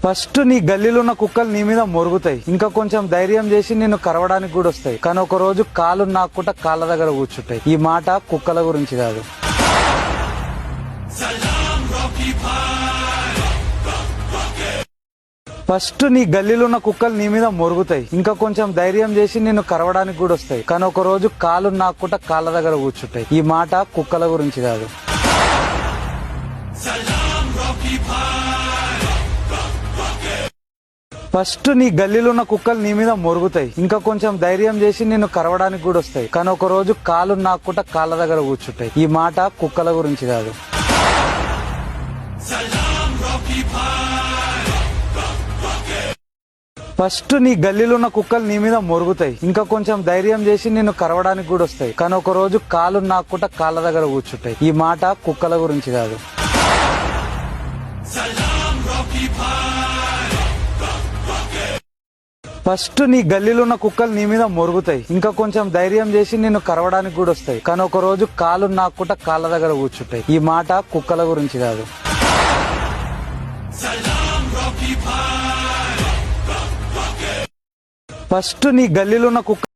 First నీ గల్లీలో ఉన్న కుక్కలు నీ మీద మొరుగుతాయి, ఇంకా కొంచెం ధైర్యం చేసి నిన్ను కరవడానికి కూడా వస్తాయి. కానీ ఒక రోజు కాలు నాకుంటా కాళ్ళ దగ్గర కూర్చుంటాయి. ఈ మాట కుక్కల గురించి కాదు. ఫస్ట్ నీ గల్లీలో ఉన్న కుక్కలు నీ మీద మొరుగుతాయి, ఇంకా కొంచెం ధైర్యం చేసి నిన్ను కరవడానికి కూడా వస్తాయి. కానీ ఒక రోజు కాలు నాకుంటా కాళ్ళ దగ్గర కూర్చుంటాయి. ఈ మాట కుక్కల గురించి కాదు. ఫస్ట్ నీ గల్లీలో ఉన్న కుక్కలు నీ మీద మొరుగుతాయి, ఇంకా కొంచెం ధైర్యం చేసి నిన్ను కరవడానికి కూడా వస్తాయి. కానీ ఒక రోజు కాలు నాకుంటా కాళ్ళ దగ్గర కూర్చుంటాయి. ఈ మాట కుక్కల గురించి కాదు. ఫస్ట్ నీ గల్లీలో ఉన్న కుక్కలు నీ మీద మొరుగుతాయి, ఇంకా కొంచెం ధైర్యం చేసి నిన్ను కరవడానికి కూడా వస్తాయి. కానీ ఒక రోజు కాలు నాకుంటా కాళ్ళ దగ్గర కూర్చుంటాయి. ఈ మాట కుక్కల గురించి కాదు. ఫస్ట్ నీ గల్లీలో ఉన్న కుక్కలు నీ మీద మొరుగుతాయి, ఇంకా కొంచెం ధైర్యం చేసి నిన్ను కరవడానికి కూడా వస్తాయి. కానీ ఒక రోజు కాలు నాకుంటా కాళ్ళ దగ్గర కూర్చుంటాయి. ఈ మాట కుక్కల గురించి కాదు. ఫస్ట్ నీ గల్లీలో ఉన్న కుక్క